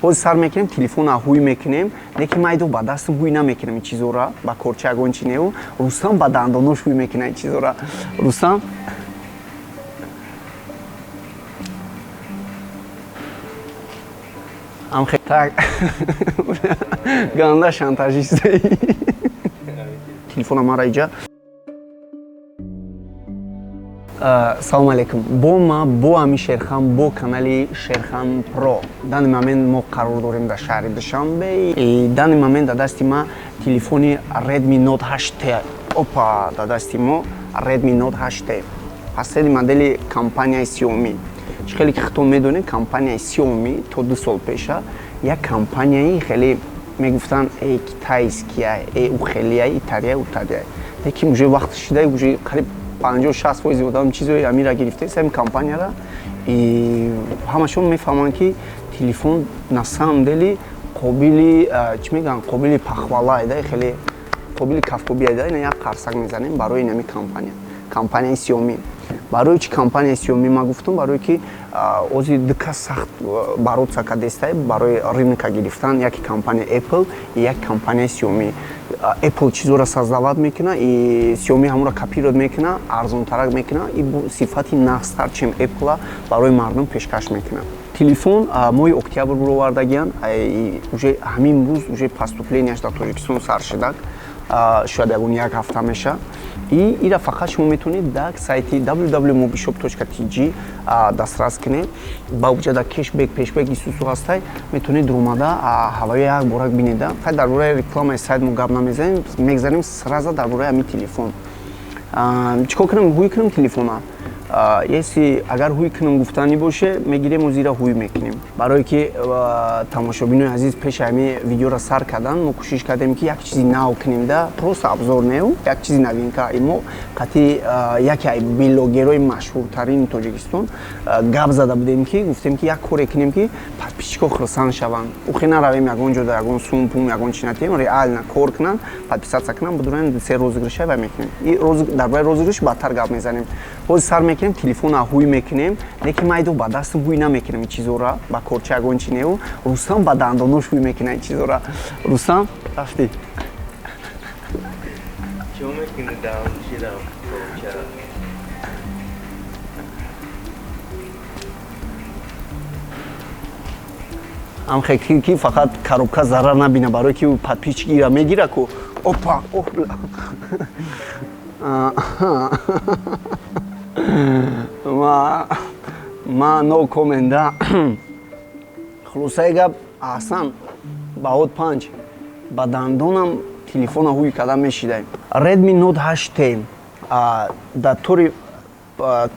боз сар мекунем, телефона ҳуй мекунем, леки майду ба дастам ҳуй намекунем ин чизора, ба корча ягон чи неу. Рустам ба дандонош ҳуй мекуна ин чизора. Рустам амхе так ганда шантажист. Телефона мара иҷа. Салом алейкум. Бо ма бо ами Шерхан, бо канали Шерхан Про. Дани момент мо қарор дорем дар шаҳри Душанбе. И дани момент дар дасти ма телефони Redmi Note 8T. Опа, дар дасти мо Redmi Note 8T. Последни модели компанияи Xiaomi. Хеле ки худтон медонед, компанияи Xiaomi то 2 сол пеша як компанияи хеле мегуфтан китайския, ухелияи италияи. Лекин уже вақт шида уже қариб 50-60% одам чизои амира гирифта сами компанияра и ҳамашон мефаҳманд ки телефон на самом деле қобили чӣ мегӯянд қобили пахвала айда хеле қобили кафкоби айда ина як қарсак мезанем барои инами компанияи Xiaomi. Барои чи компанияи Xiaomi ма гуфтам барои ки ози дика сахт бароцака дестай барои рынка гирифтан яки компания Apple и як компанияи Xiaomi. Apple чизора создавад мекуна и Xiaomi ҳамура копировать мекуна, арзонтарак мекуна и сифати нақстар чем Apple барои мардум пешкаш мекуна. Телефон моҳи октябр буровардагиян уже ҳамин рӯз уже поступлениаш дар Тоҷикистон сар шудак, шояд ягон як ҳафта меша. И ира фақат шумо метавонед дар сайти www.mobishop.tg дастрас кунед. Ба вуҷуда кешбек, пешбек исусу ҳастай, метавонед омада ҳаваи як борак бинеда. Фақат дар бораи рекламаи сайт мо гап намезанем, мегзарем сразу дар бораи ҳамин телефон. Чикор кунем? Ҳуй кунем телефона. Если агар ҳуй кунем гуфтанӣ боше, мегирем ӯ зира ҳуй мекунем. Барое ки тамошобинои азиз пеши ҳамин видеора сар кардан, мо кӯшиш кардем ки як чизи нав кунем да, просто обзор неу, як чизи новинка. Мо қатъи яке аз блогерои машҳуртарини Тоҷикистон гап зада будем ки гуфтем ки як коре кунем ки подписчикҳо хурсанд шаванд. Ухи наравем ягон ҷода ягон сум пум ягон чи натем, реально кор кунанд, подписатсия кунанд, будуран се розыгрыша ва мекунем. И дар бораи розыгрыш баъдтар гап мезанем. Боз сар мекунем, телефона ҳуй мекунем, леки майду ба дастам ҳуй намекунем ин чизора, ба корча ягон чи неу. Рустам ба дандонош ҳуй мекуна ин чизора. Рустам рафтӣ. Чо мекуни даҳоншира корча? Амхе ки фақат коробка зарар набина барои ки подписчикира мегира ку. Опа, опла. Ма no comment да. Хулосаи гап аҳсан ба од панҷ ба дандонам телефона ҳуй кардан мешидаем. Redmi Note 8T дар тори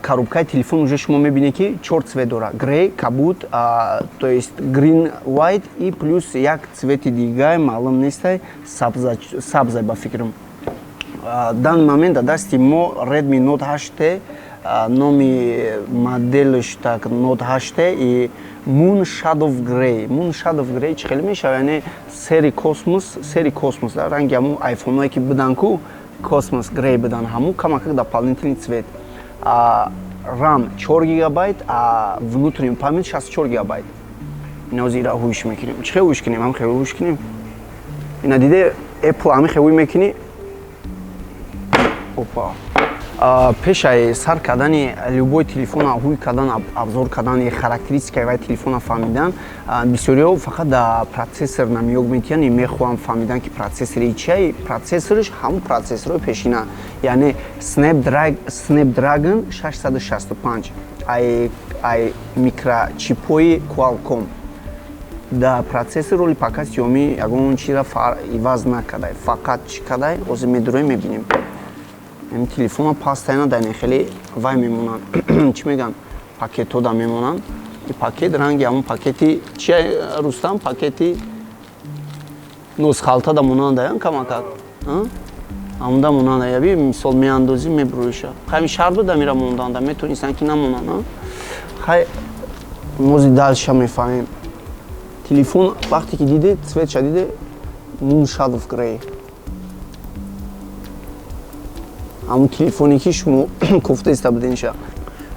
коробкаи телефон уже шумо мебинед ки 4 цвет дора. Грей, кабут, то есть green, white и плюс як цвети дигар маълум нестай сабза ба фикрам. Дан момент дар дасти мо Redmi Note 8T, номи моделш так Note 8T и Moon Shadow Grey. Moon Shadow Grey чӣ хеле мешавад, яъне сери космос дар ранги ҳамун айфонҳое ки будан ку космос грей будан, ҳамун камакак дополнительный цвет. RAM 4 гигабайт, внутренний память 64 гигабайт. Ина зира ҳуйш мекунем. Чӣ хеле ҳуйш кунем? Ҳам хеле ҳуйш кунем. Ина диде Apple ҳами хеле ҳуй мекунӣ. Опа. Пешаи сар кардани любой телефона ҳуй кардан, обзор кардан, характеристикаи вай телефона фаҳмидан, бисёриҳо фақат да процессор намёг метиҳанд, мехоҳанд фаҳмидан ки процессори чия, процессориш ҳамун процессорҳои пешина, яъне Snapdragon 665, ай микрочипҳои Qualcomm. Да процессор роли пакат Xiaomi ягон чизра иваз накардай, фақат чӣ кардай, озир медуроем мебинем. Ин телефона пастайна дайне хеле вай мемонанд. Чӣ мегӯянд? Пакетҳо да мемонанд. И пакет ранги ҳамун пакети чи Рустам, пакети носхалта да монанд аян камакак. Ҳамун да монанд яби мисол меандозӣ мебурӯиша. Хай шарду да мира мондан да метонистан ки намонанд. Хай мози далша мефаҳмем. Телефон вақте ки диде цветша диде Moon Shadow Grey. ҳамун телефоне ки шумо кофта иста буденша.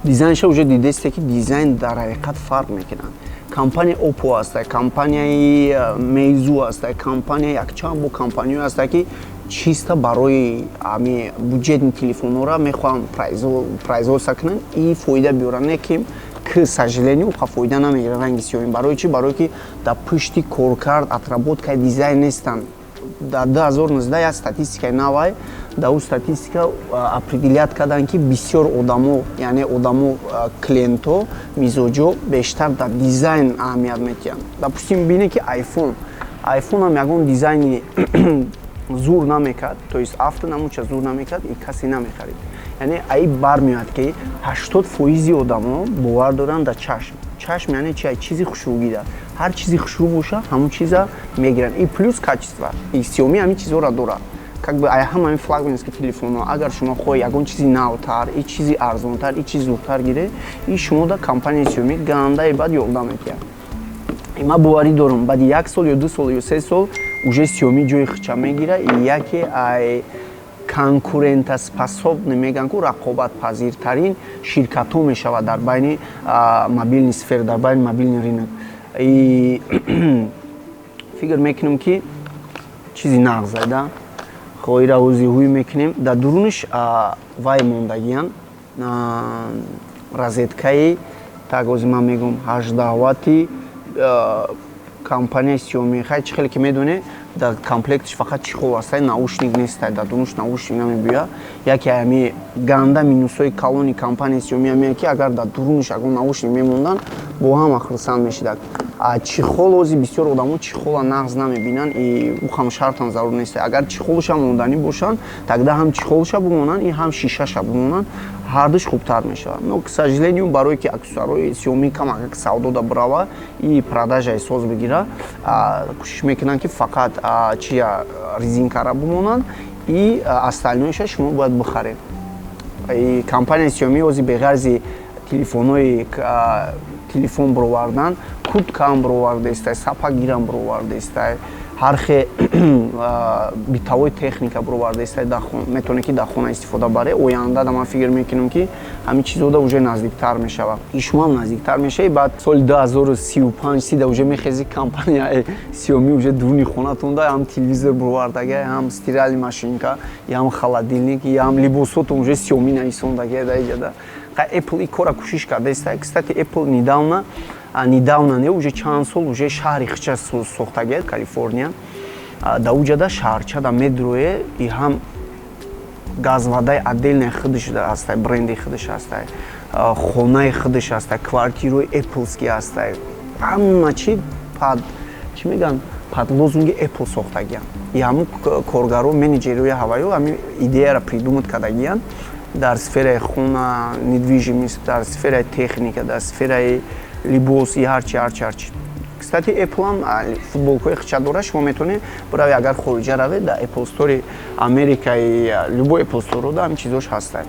Дизайнша уже дидесте ки дизайн дар ҳақиқат фарқ мекунад. компания Oppo аст, компанияи Meizu аст, компания якчанд бо компаниё аст ки чисто барои ами бюджетни телефонора мехоҳам прайзол сакнан и фоида биёрам, не ки к сожалению уха фоида намегирад ранги сиёми. Барои чи? Барои ки дар пушти коркард отработкаи дизайн нестанд. Дар 2019 як статистикаи навай дар ӯ статистика определят карданд ки бисёр одамо, яъне одамо клиенто мизоҷо бештар дар дизайн аҳамият метиҳанд. Допустим бибинед ки iPhone ҳам ягон дизайни зур намекард, то есть авто намуча зур намекард и касе намехарид. Яъне аи бармеояд ки 80% одамо бовар доранд дар чашм. Чашм яъне чи? Чизи хушрӯгида. Ҳар чизи хушрӯ боша ҳамон чиза мегиранд. И плюс качество. И Xiaomi ҳамин чизҳоро дорад. Как бы ҳамаи флагманский телефонҳо, агар шумо хоҳед ягон чизи навтар, и чизи арзонтар, и чизи зудтар гиред, и шумо да компанияи Xiaomi гандаи баъд ёрдам мекунад. Ман боварӣ дорам баъди 1 сол ё 2 сол ё 3 сол уже Xiaomi ҷои хича мегира и яке ай конкурентоспособный мегӯянд ки рақобатпазиртарин ширкатҳо мешавад дар байни мобилни сфера, дар байни мобилни рынок. И фикр мекунем ки чизи нағзай да хоира ҳозиҳуй мекунем. Дар дуруниш вай мондагиян розеткаи так ози ман мегӯям 18 ватти компанияи Xiaomi. Хай чӣ хеле ки медонед дар комплектиш фақат чихол аст, наушник нест, дар дунуш наушник намебӯяд. Яке ами ганда минусҳои калони компанияи Xiaomi ҳамеяд ки агар дар дуруниш ягон наушник мемонданд бо ҳама хурсанд мешиданд. Чихол ози бисёр одамо чихола нағз намебинанд и ӯ ҳам шартан зарур нест. Агар чихолша монданӣ бошанд, тогда ҳам чихолша бимонанд и ҳам шишаша бимонанд, ҳардуш хубтар мешавад. Но к сожалению барое ки аксессуарҳои Xiaomi камак савдода бирава и продажаи соз бигира, кӯшиш мекунанд ки фақат чия резинкара бимонанд и остальноеша шумо бояд бихаред. И компанияи Xiaomi ози беғарзи телефонҳои телефон бировардан курткаам бировардестай, сапагирам бировардестай, ҳархе битавои техника бировардестай, метавонед ки дар хона истифода баред. Оянда ман фикр мекунам ки ҳамин чизода уже наздиктар мешавад. И шумо ҳам наздиктар мешавед. Баъд соли 2035 уже мехезӣ компанияи Xiaomi уже дуруни хонатон да ҳам телевизор бировардагия, ҳам стиральни машинка, ҳам холодильник, ҳам либосотон уже Xiaomi нависондагия да иҷада. Apple и кора кӯшиш кардааст. Кстати, Apple недавно не уже чанд сол уже шаҳри хича сохтагия, Калифорния. Да уҷада шаҳрча да метроe и ҳам газвадаи отдельнаи худаш аст, бренди худаш аст, хонаи худаш аст, квартирои Apple-ски аст. Ҳама чи пад чӣ мегӯянд пад лозунги Apple сохтагиян. И ҳамун коргаро, менеҷерои ҳаваё ҳамин идеяро придумат кардагиян дар сфераи хона, недвижимост, дар сфераи техника, дар сфераи либос и ҳарчи. Кстати, Apple ҳам футболкаи хича дора. Шумо метавонед биравед, агар хориҷа равед, дар Apple Store Америкаи любой Apple Store да ҳамин чизош ҳастад.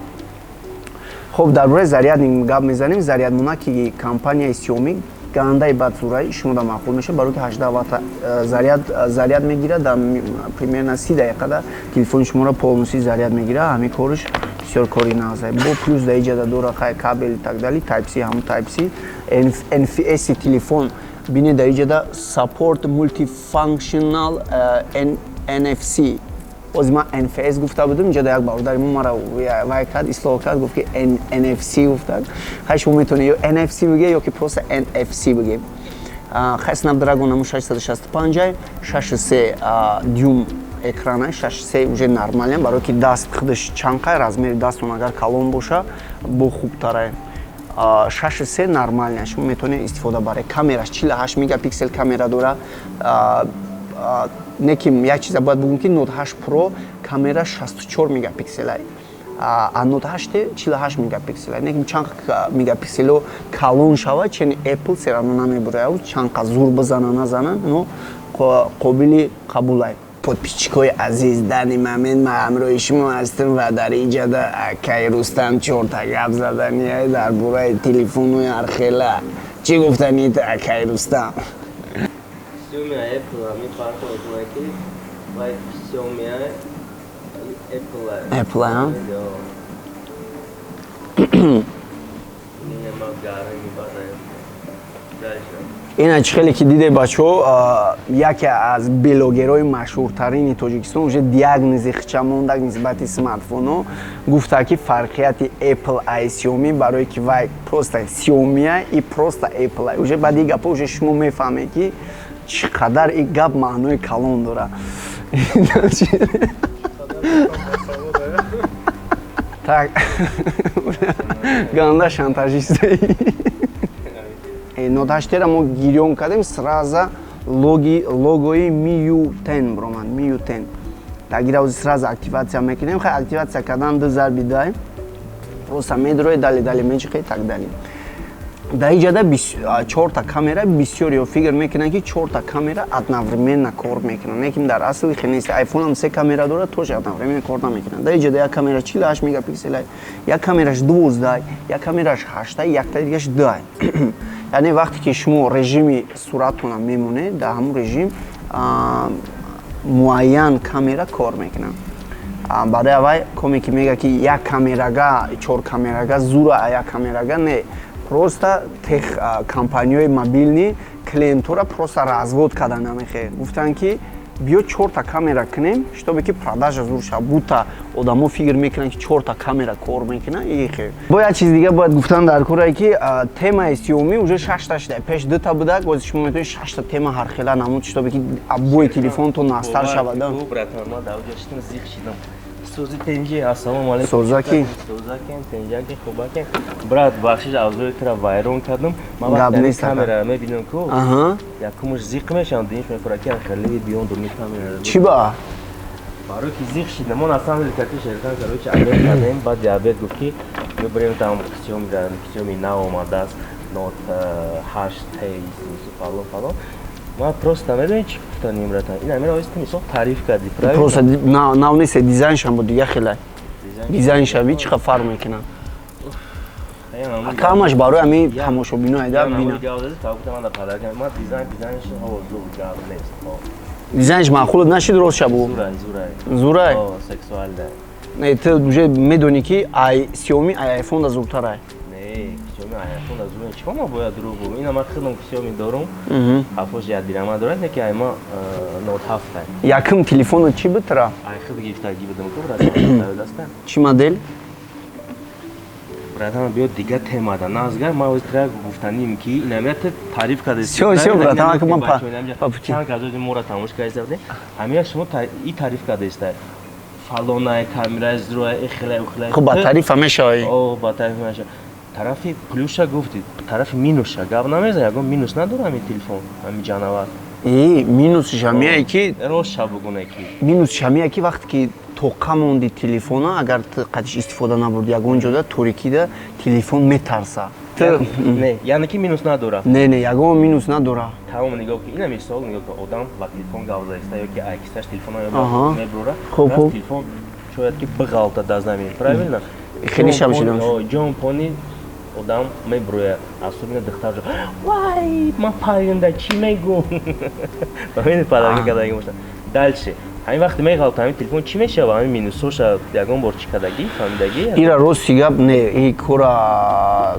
Хоб, дар бораи зарядник гап мезанем. Зарядмонаки компанияи Xiaomi гандаи бадзураи шумо да маъқул мешавад, барои ки 18 ватт заряд мегирад, дар примерно 30 дақиқа да телефони шуморо полностью заряд мегирад. Ҳамин кориш бисёр кори нағзай. Бо плюс да иҷада дора кабел и так дали, Type-C, ҳамун Type-C, NFC телефон бинед да иҷада support multifunctional NFC. Ози ман NFS гуфта будам, инҷа да як бародари мо маро вай кард, ислоҳ кард, гуфт ки NFC гуфтад. Хай шумо метавонед ё NFC бигӯед, ё ки просто NFC бигӯед. Хай Snapdragon 665, 6.3 дюйм экрана, 6.3 уже нормален, барои ки даст худаш чанқай, размери дастон агар калон боша, бо хубтарае. 6.3 нормален, шумо метавонед истифода баред. Камераш 48 мегапиксел камера дора. Неким як чиза бояд бигӯм ки Note 8 Pro камера 64 мегапикселай, а Note 8 48 мегапикселай. Неким чанд мегапиксело калон шавад, чени Apple серано намебурад, чанқа зур бизана назана, но қобили қабулай. Подписчикои азиз, дар ин момент ман ҳамроҳи шумо ҳастам ва дар иҷода акаи Рустам чорта гап задани дар бораи телефонҳои ҳархела. Чӣ гуфтанид акаи Рустам? Xiaomi Apple ҳамин фарқ мекунад ки вай Xiaomi Apple ҳам Иначе хеле ки диде бачо яке аз блогерои машҳуртарини Тоҷикистон уже диагнози хича монда нисбати смартфоно гуфта ки фарқияти Apple i7 барое ки вай просто Xiaomi и просто Apple уже баъди гапа уже шумо мефаҳмед ки чӣ қадар ин гап маънои калон дорад. Так ганда шантажистай ноташтера мо гирён кардем сразу логои MIUI 10 броман MIUI 10 тагира сразу активация мекунем хай активация кардан ду зарби дай просто медрои дали мечихе так дали дар иҷада 4 та камера бисёриё фикр мекунанд ки 4 та камера одновременно кор мекунанд лекин дар асли хелест iPhone-ам 3 камера дорад тош одновременно кор намекунанд дар иҷада як камера 48 мегапиксел як камераш 12 як камераш 8 якта дигаш 2 яъне вақте ки шумо режими суратона мемонед дар ҳамун режим муайян камера кор мекунад баъди авай коме ки мега ки як камерага 4 камерага зура як камерага не просто тех компаниёи мобилни клиентора просто развод карда намехе гуфтанд ки биё 4 та камера кунем чтобы ки продажа зур шавад бута одамо фикр мекунанд ки 4 та камера кор мекунад ихе бо як чиз дига бояд гуфтан дар корае ки темаи Xiaomi уже 6 та шуда пеш 2 та буда гоз шумо метавонед 6 та тема ҳархела намуд чтобы ки обои телефонтон настар шавад Sozi tenji assalomu alaykum. So'zaki tenjaki xubaki. Brat, baxshish avzoyi tira vayron kardim. Men kamera mebinam ku. Yakumush ziqmesham dinish mefaraki xeli biyon durmi kamera. Chi ba? Барои ки зиқ шид намон асан ликати Sherkhan короче алер кардем баъд диабет гуфт ки мебарем там Xiaomi нав омадааст Note 8T фалон ма просто намедонӣ чӣ гуфтаним рата ин амира оиста мисол таъриф кардӣ просто нав нест дизайншам буд дигар хеле дизайншави чӣ қа фарқ мекунад камаш барои ами тамошобино айда бина дизайнш маъқул нашид рост шабу зурай не ты уже медонӣ ки Xiaomi iPhone да зуртарай iPhone da zurun chikoma boya drugu ina ma khidam Xiaomi dorum afos yaddirama dorat ne ki ayma Note 7 yakın telefonu chi bitra ay khid gifta gibidam ko brata chi model brata biyo diga tema da nazgar ma uztra guftanim ki inamiyat tarif kadesi sho brata ma man papuchi kan kazo mora tamush kaizade amir shmo i tarif kadesta falonay kamera zruay ikhlay خب با تعریف همشه او با تعریف همشه طرفی плюша гуфтид طرفی минуша гап намеза ягон минус надорам ин телефон ами ҷанавар минусиш ҳамия ки рост шабугуна ки минусиш ҳамия ки вақте ки тоқа монди телефона агар қадиш истифода набурди ягон ҷода торикида телефон метарса не яъне ки минус надора не ягон минус надора тамом нигоҳ ки ина мисол нигоҳ ки одам ба телефон гап заиста ёки аксаш телефона мебурра телефон шояд ки биғалта дар замин правильно хеле шабшидам ҷон пони одам меброя асобина духтар вай ман паринда чӣ мегӯм бамин падарга кадаги боша дальше ҳамин вақте меғалта ҳамин телефон чӣ мешава ҳамин минусоша ягон бор чӣ кадаги фаҳмидаги ира рости гап не и кора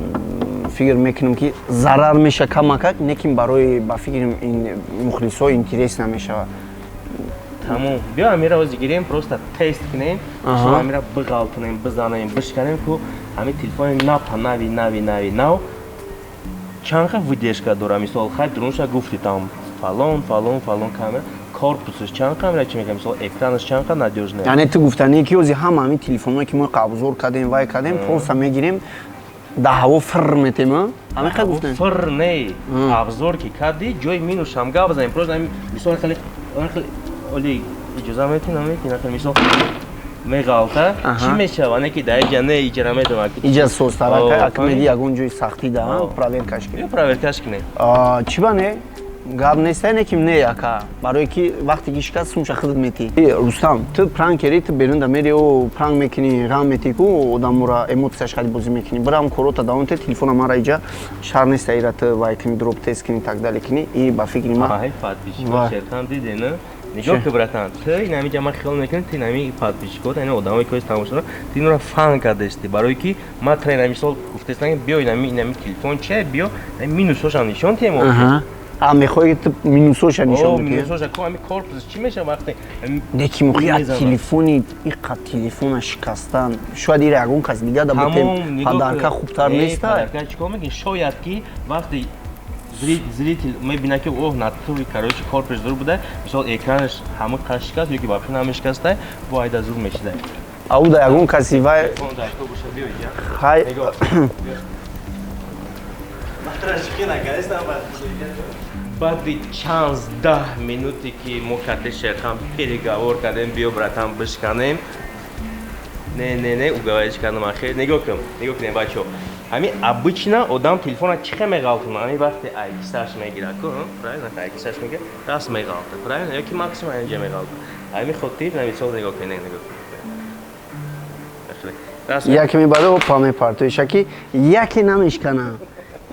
фикр мекунам ки зарар меша камакак лекин барои ба фикри мухлисҳо интерес намешава тамом биё амира ҳозир гирем просто тест кунем амира биғалтонем бизанем бишканем ку ҳамин телефони нави нав чанқа выдержка дора мисол хай дурунша гуфти там фалон камера корпусаш чанқа амира чӣ мекунем мисол экранаш чанқа надёжне яъне ту гуфтанӣ ки ҳозир ҳама ҳамин телефонҳое ки мо қабзор кардем вай кардем просто мегирем дар ҳаво фир метем ҳамиқа гуфтем фир не абзор ки карди ҷои минусам гап базанем просто мисол хеле оли иҷоза метинам мисол меғалта чӣ мешава не ки дар иҷа не иҷара медонам иҷа созтара акмеди ягон ҷои сахти да проверкаш кунем чӣ ба не гап нестайне ки не яка барое ки вақте ки шикаст сумша худат метӣ. Рустам, ту пранкери ту берунда мери о пранк мекунӣ, гам метӣ ку одамора эмоцияш хади бозӣ мекунӣ. Бирам корота давом те телефона мара иҷа шар неста ира ту вай кунӣ дроп тест кунӣ так дали кунӣ и ба фикри ма. Ай подписчикот Sherkhan диде не? Нигоҳ ки братан, ту инамиҷа ма хиёл мекунӣ ту инами подписчикот, ин одамои ки тамошо ту инро фан кардести, барои ки ма тра инами сол гуфтестан биё инами телефон чия биё минусоша нишон тем о. Мехоҳӣ ту минусоша нишон бидӣ? Минусоша ку ами корпус чӣ меша вақте деки мухи як телефони иққад телефона шикастан шояд ира ягон кас дига да бутем падарка хубтар неста. Падарка чикор мекунӣ? Шояд ки вақте зритель мебинад ки оҳ натури короче корпус зур буда, мисол экранаш ҳама қаш шикаст ё ки вообще намешикаста, бо айда зур мешида. Ауда ягон каси вай хай баъди 15 минуте ки мо кати Sherkhan переговор кардем биё братан бишканем. Не уговориш кардам ахир. Нигоҳ кунем бачаҳо. Ами обычно одам телефона чихе меғалтона. Ами вақте айкисаш мегира ку, правильно? Айкисаш мегира, раз меғалта, правильно? Ё ки максимум инҷа меғалта. Ами хотир намисол нигоҳ кунем. яке мебаре опа мепартои шаки яке намешкана.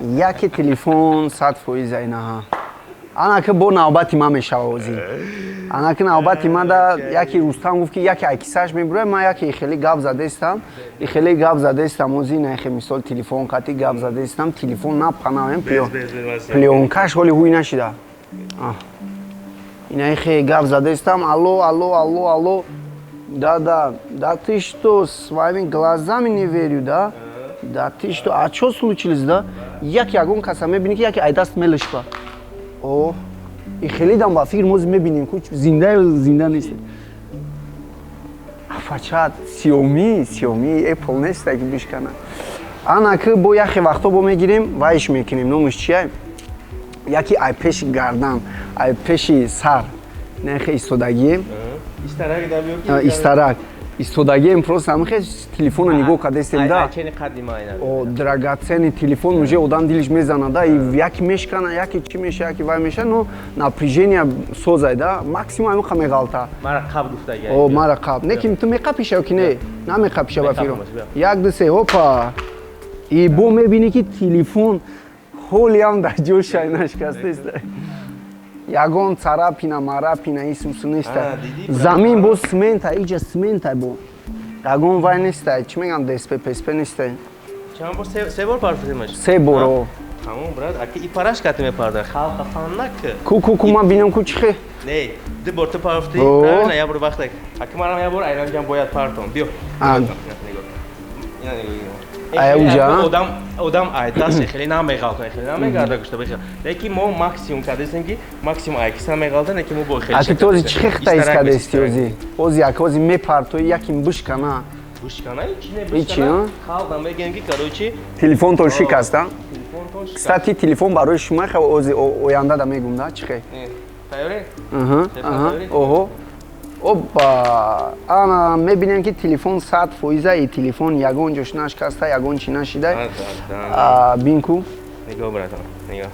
Яке телефон 100% айнаҳа. Анаки бо навбати ма мешава озӣ. Анаки навбати ма да яки Рустам гуфт ки яке айкисаш мебурад, ма яке ихеле гап задестам. Ихеле гап задестам озӣ наихе мисол телефон кати гап задестам, телефон напанавем плёнкаш ҳоли ҳуй нашида. Инаихе гап задестам, алло. Да ты что, своими глазами не верю, да? Да ты что, а что случилось, да? Як ягон каса мебини ки яке айдаст мелишка. О, и хеле дам ба фикр моз мебинем ку зинда нест. Афачат Xiaomi Apple нест ки бишкана. Анаки бо яхе вақто бо мегирем, вайш мекунем, номаш чия? Яки айпеши гардан, айпеши сар. Нехе истодагие. Истарак. Истодагием просто ҳамихе телефона нигоҳ кардестем да. О, драгоценный телефон уже одам дилиш мезана да, яки мешкана, яки чӣ меша, яки вай меша, но напряжение созай да, максимум ҳамиқа меғалта. Мара қаб гуфта гай. О, мара қаб. Не ки ту меқапиша ки не? На меқапиша ба фикром. Як дусе, опа. И бо мебини ки телефон ҳоли ҳам дар ҷоша нашкастест. Ягон царапина, марапина исусу неста. Замин бо смента, иҷа смента бо. Ягон вай неста, чӣ мегам ДСП, ПСП неста. Чанд бор се бор парфидемаш? Се боро. Тамом брат, аки и параш кати мепарда, халқа фаннак. Ку ма бинам ку чихе? Не, ду бор ту парфти, правильно, я бор вақтак. Аки марам я бор айранҷам бояд партон. Биё. Ая уҷа? Одам айдаст хеле намеғалта, хеле намегарда гушта беша. Леки мо максимум кардестем ки максимум айкиса меғалта, леки мо бо хеле. Аки този чихе хита искадести ози? Ози як ози мепартои яким бишкана. Бишкана ичи не бишкана. Халда мегем ки короче телефон то шикаста. Кстати, телефон барои шума хеле ози оянда да мегум да чихе. Тайёре? Оҳо. Опа, ана мебинем ки телефон 100% и телефон ягон ҷош нашкаста, ягон чӣ нашида. Бин ку. Нигоҳ братан, нигоҳ.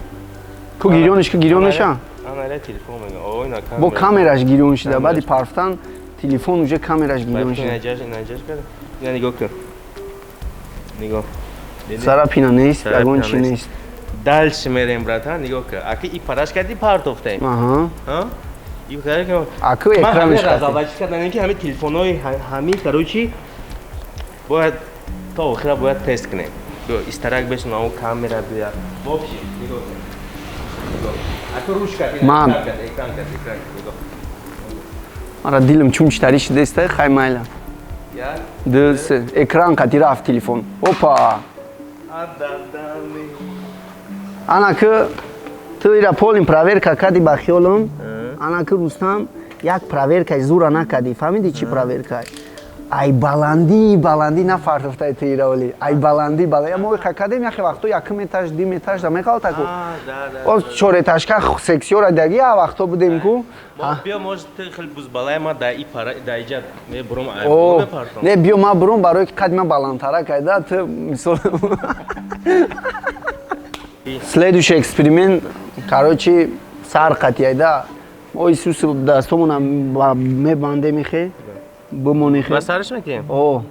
Ку гирёниш ки гирён неша? Ана ля телефон мегам. Ой, на камера. Бо камераш гирён шида, баъди парфтан телефон уже камераш гирён шида. Наҷаш кардем. Я нигоҳ кун. Нигоҳ. Царапина нест, ягон чӣ нест. Дальше мерем братан, нигоҳ кун. Аки и параш карди партофтем. Аҳа. Аку экранаш кардем ки ҳами телефонои ҳами короче бояд то охира бояд тест кунем. Истарак бешун ҳамон камера биёяд. Вообще нигоҳ кун. Аку руш кард, экран кард. Мара дилам чумчтари шидеста, хай майла. Як, ду, се. Экран карди рафт телефон. Опа. Анаки ту ира полин проверка карди ба хиёлам. Анаки Рустам як проверкаи зура накарди. Фаҳмиди чӣ проверка? Ай баланди нафартофтаи ту ира оли. Ай баланди. Мо кардем яхе вақто 1 этаж, 2 этаж да меқалта ку. Оз 4 этажка сексиора даги а вақто будем ку. Биё может хеле бузбалай ма да иҷа мебурам айбон мепартам. Не биё ма бурам барои ки қадди ма баландтара кайда ту мисол. Следующий эксперимент, короче, сар қатияйда мо Исус дастомона мебанде михе бимони хе ва сарш мекунем о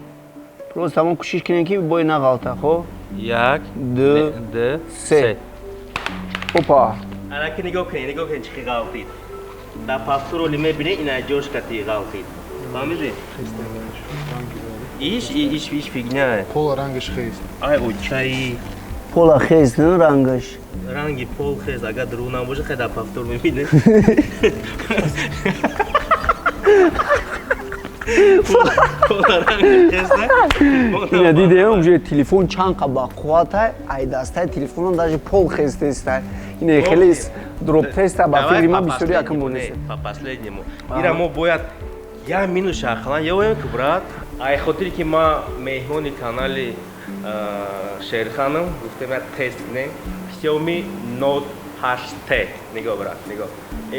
просто тамом кӯшиш кинем ки бой нағалта хо 1 2 2 3 опа анаки нигоҳ кунед чӣ ғалтид дар пафтуроли мебинед ина ҷош кати ғалтид фаҳмидӣ иш фигня Пола рангаш хест. ай учаи пола хез не рангаш ранги пол хез агар дуруғ набоша хай дар пафтур мебинед пола ранги хез ина дидем уже телефон чанқа ба қуввата ай дастаи телефонам даже пол хез тестай ина хеле дроп теста ба фикри ман бисёри якам бонест по последнему ира мо бояд я мину Sherkhan ёвем ки брат ай хотире ки ма меҳмони канали Sherkhanам гуфтем як тест кунем Xiaomi Note 8T нигоҳ брат нигоҳ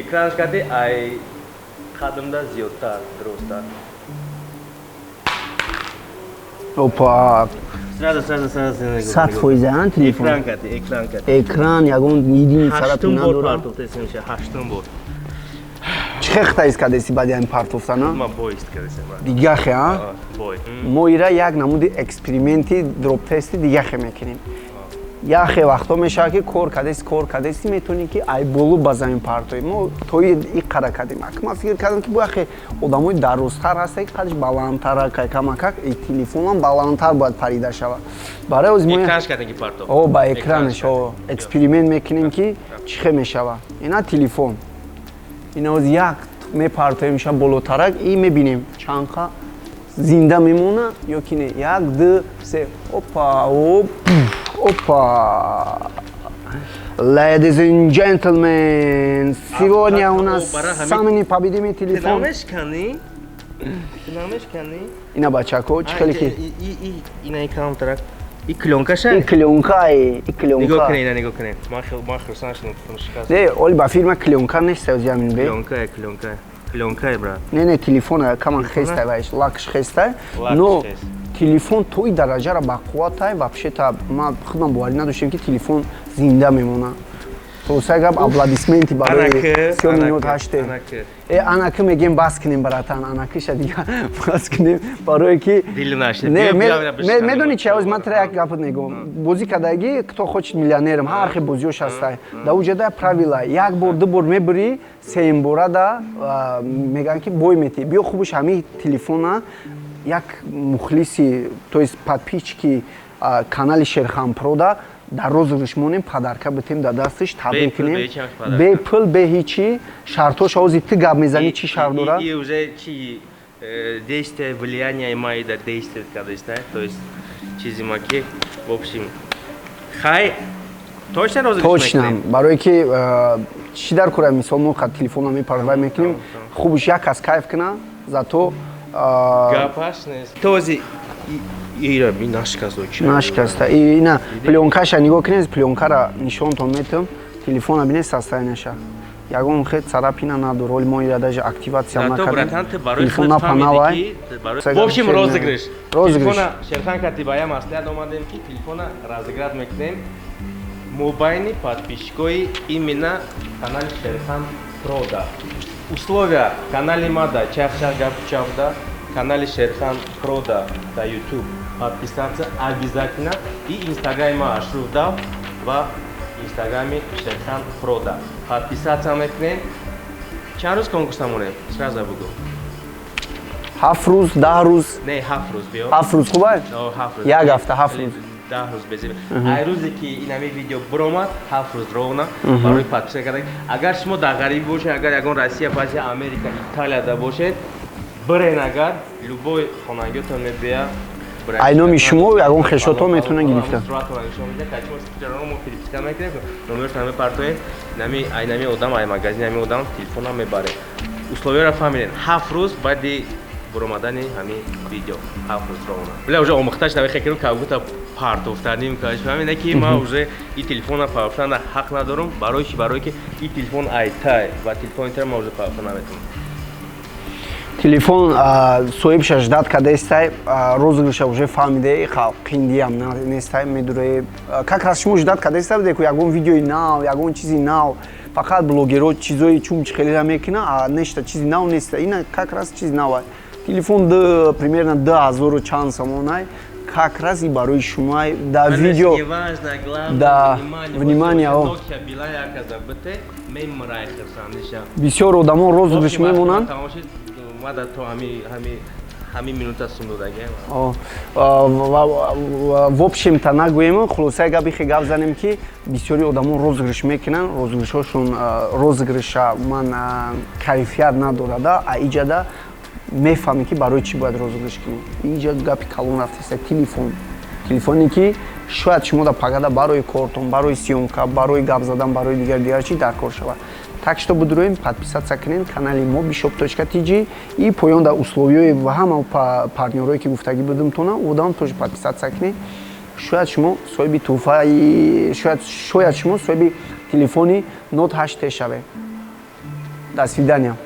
экранаш карди ай қадамда зиёдтар дурусттар опа сразу 100% телефон экран карди экран ягон идини сарат 8 бор надорам партофта меша 8 бор чӣ хехта искадеси баъди ҳамин партофтана ма бой искадесем дигахе а бой мо ира як намуди эксперименти дроп тести дигахе мекунем яхе вақто мешавад ки кор кадеси метонӣ ки ай болу ба замин партои мо тои и қара кардем ман фикр кардам ки бо яхе одамои дарозтар ҳастанд ки қадиш баландтар камакак и телефонам баландтар бояд парида шавад барои оз экранш кардем ки партоф о ба экранаш эксперимент мекунем ки чӣ хел мешавад ина телефон ина оз як мепартоем ша болотарак и мебинем чанқа зинда мемона ё ки не 1 2 3 опа опа ladies and gentlemen сегодня у нас самый непобедимый телефон ты намешкани ина бачако чӣ хеле ки ина экран тарак и клёнкаша и клёнка нигоҳ кунед ман хурсанд шудам шикаст не оли ба фирма клёнка нешта ози ҳамин бе клёнка брат не телефона каман хестай ваиш лакш хестай но телефон тои дараҷара ба қувватай вообще-то ман худам боварӣ надоштем ки телефон зинда мемона просто гап аплодисменти барои Xiaomi Note 8 анаки мегем бас кунем братан анакиша дига бас кунем барое ки медони чи оз ман тра як гап мегӯям бозӣ кардаги кто хочет миллионерам ҳар хел бозиҳош ҳастай да уҷада правила як бор ду бор мебурӣ сеюм бора да мегӯянд ки бой метӣ биё хубуш ҳамин телефона як мухлиси то есть подписчики канали Sherkhan Pro да дар розыгрыш монем падарка битем дар дасташ табрик кунем бе пул бе ҳичи шартоша ози ты гап мезани чӣ шарт дорад и уже чи действие влияние мои да действует кадешта то есть чизи маки в общем хай точно розыгрыш точно барое ки чӣ дар кора мисол мо телефонам мепарвай мекунем хубуш як кас кайф куна зато гапаш нест този ира ми нашкаста и ина плёнкаша нигоҳ кунед плёнкара нишонтон метам телефона бинед состояниеша ягон хед царапина надор оли мо ира даже активатсия накардем телефон напанавай в общем розыгрыш телефона Sherkhan карди ба я маслиҳат омадем ки телефона разыграт мекунем мобайни подписчикои именно канали Sherkhan Pro да условия канали ма да чахчах гапчах да канале Sherkhan Pro да YouTube подписаться обязательно и инстаграме Ашуров да ва инстаграме Sherkhan Pro да подписаться мекунем чанд рӯз конкурс намонем сразу бугӯ 7 рӯз 10 рӯз не 7 рӯз биё 7 рӯз хубай як ҳафта 7 рӯз 10 рӯз безем ай рӯзе ки инами видео буромад 7 рӯз ровна барои подписа кардан агар шумо дар ғариб бошед агар ягон Россия баъзия Америка Италияда бошед бирен агар любой хонагиётон мебия ай номи шумо ягон хешото метавонен гирифта номершон мепартоем нами одам ай магазин ами одам телефона мебарем условияро фаҳмидем 7 рӯз баъди буромадани ҳамин видео 7 рӯз ровна бля уже омӯхташ навехекиру кабута партофтаним каш фаҳмида ки ман уже и телефона партофтана ҳақ надорам барои ки и телефон айтай ва телефони тара ман уже партофта наметавонам телефон соҳибша ждат кардестай, розыгрыша уже фаҳмиде, қиндиам нестай, медуре. Как раз шумо ждат кардестай буде, ки ягон видеои нав, ягон чизи нав, фақат блогерҳо чизои чумчи хелера мекунанд, а нешта чизи нав неста. Ина как раз чизи нав. Телефон примерно 2000 чанд сомонай. Как раз и барои шума да видео. Да, внимание. Бисёр одамо розыгрыш мемонанд. В общем-то нагӯем, хулосаи габи хе гап занем ки бисёри одамо розыгрыш мекунанд, розыгрышҳошон розыгрыша ман кайфият надорада, а иҷада мефаҳмӣ ки барои чӣ бояд розыгрыш кунем. Инҷа гапи калон рафтеста телефон. Телефоне ки шояд шумода пагада барои кортон, барои съёмка, барои гап задан, барои дигар чӣ даркор шавад. Так что будуроем подписаться канал канали mobishop.tg и поён да условиёи ва ҳама партнёрое ки гуфтагӣ будем тона одам тоже подписаться канал. Шояд шумо соҳиби тухфа, шояд шумо соҳиби телефони Note 8 шавед. До свидания.